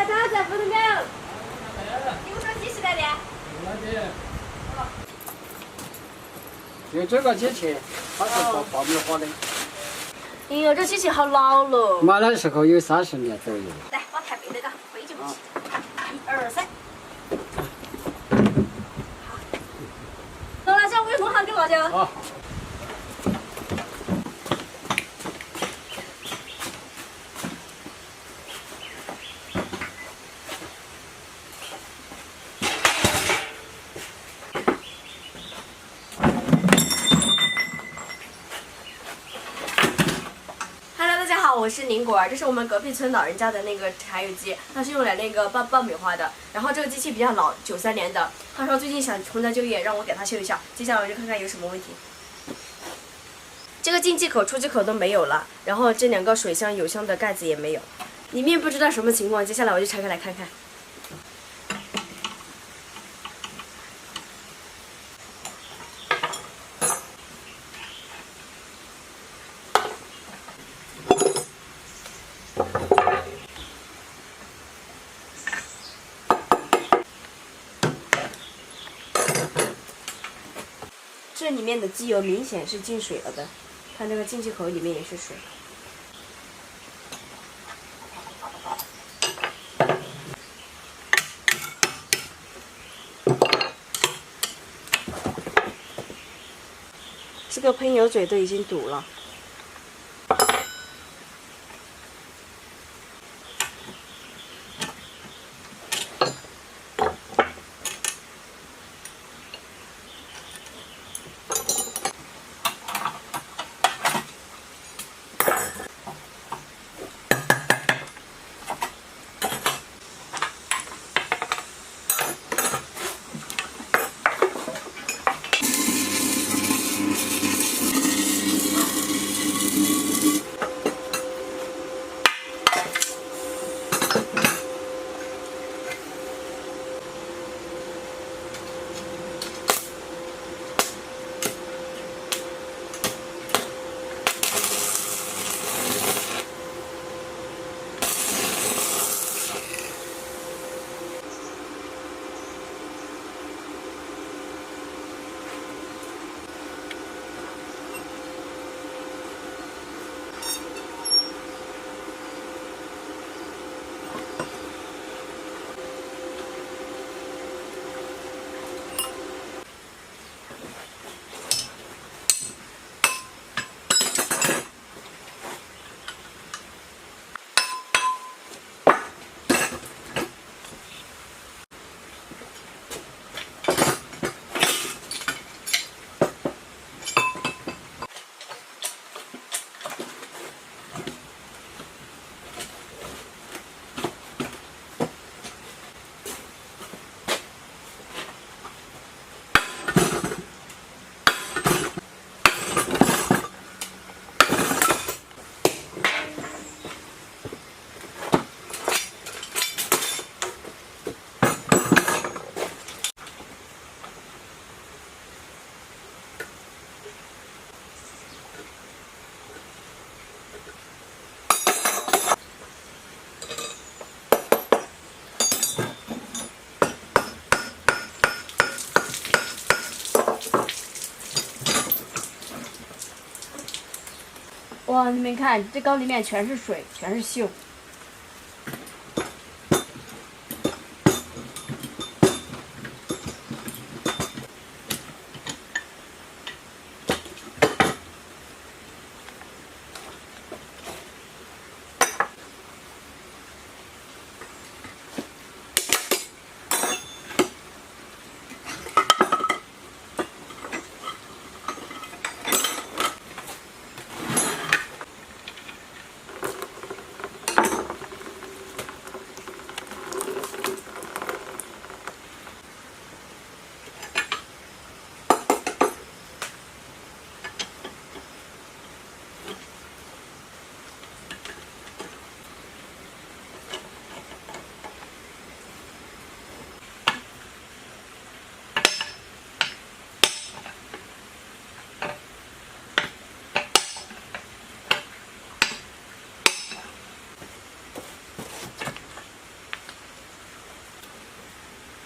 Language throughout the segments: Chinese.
大家在屋头没有？你们说几时来的？用这个机器，它是爆米花的。哎呦，这机器好老了。买的时候有30年左右。来，把台背那个背就不起。1、2、3。好，辣椒我也弄好给辣椒。好。 我是宁果儿，这是我们隔壁村老人家的那个柴油机，它是用来那个爆米花的。然后这个机器比较老，93年的。他说最近想重再就业，让我给他修一下。接下来我就看看有什么问题。这个进气口、出气口都没有了，然后这2个水箱、油箱的盖子也没有，里面不知道什么情况。接下来我就拆开来看看。 这里面的机油明显是进水了的，看这个进气口里面也是水。这个喷油嘴都已经堵了。 哇，你们看，这缸里面全是水，全是锈。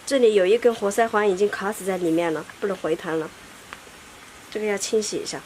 这里有一根活塞环已经卡死在里面了，不能回弹了。这个要清洗一下。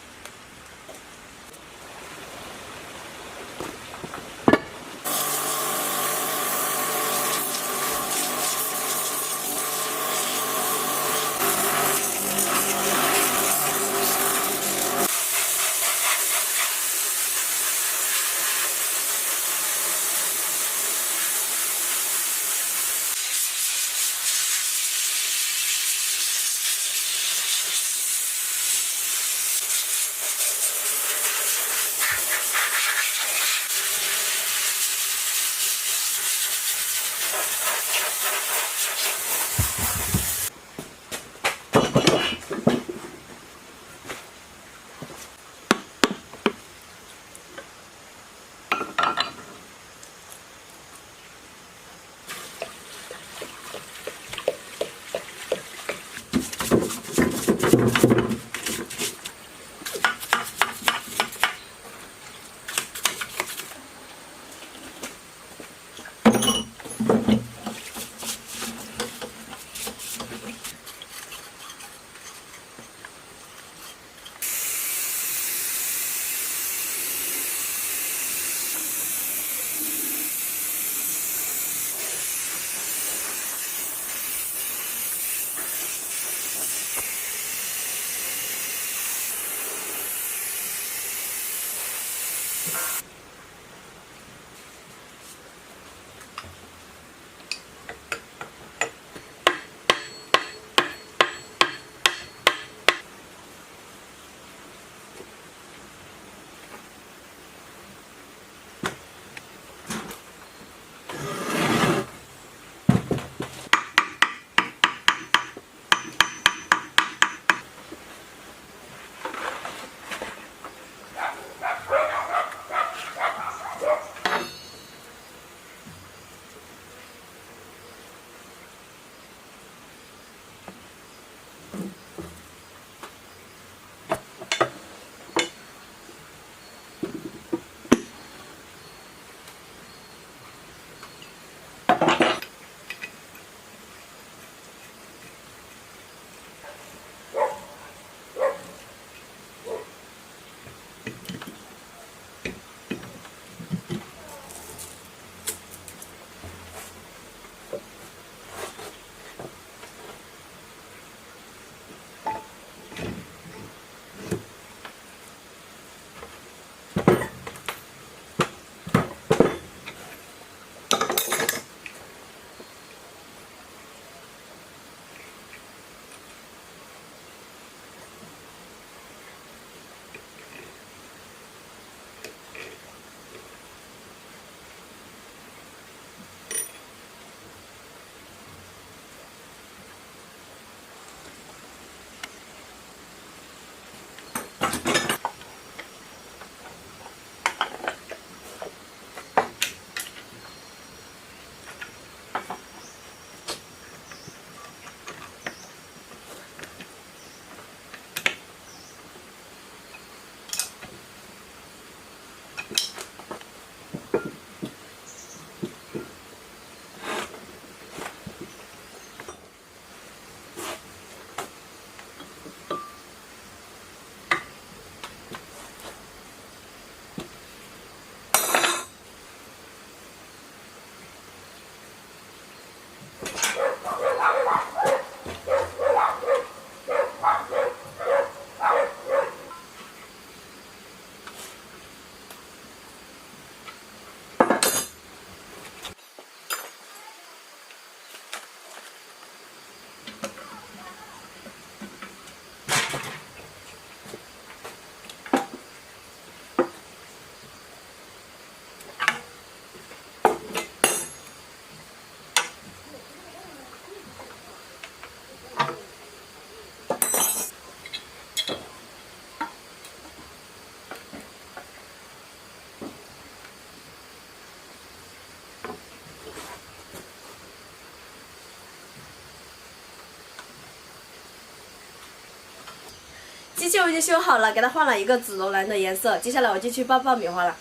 机器我已经修好了，给它换了一个紫罗兰的颜色。接下来我就去爆爆米花了。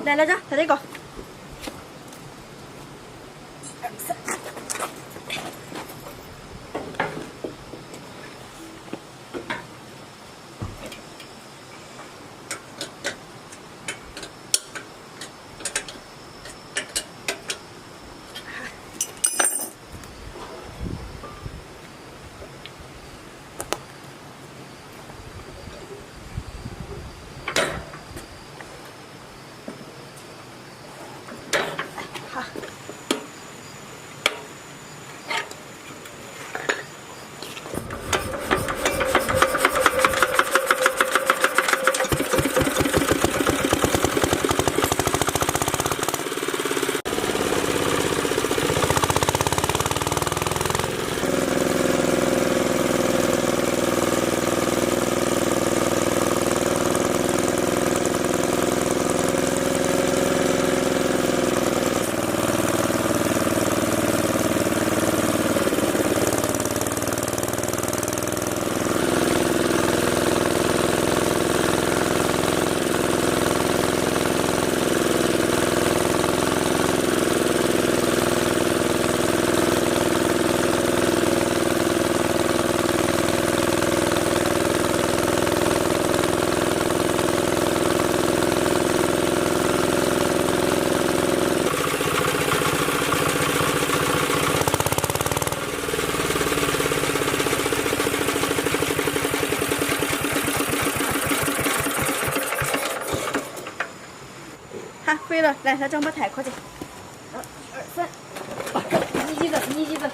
来这，再这个。1、2、3。好。好，可以了，来，再整把台壳去。1、2、3，你几个？你几个？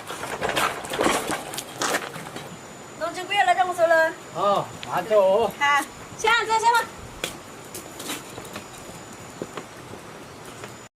弄几个月来让我走了。好，慢走。好，行，走，行了。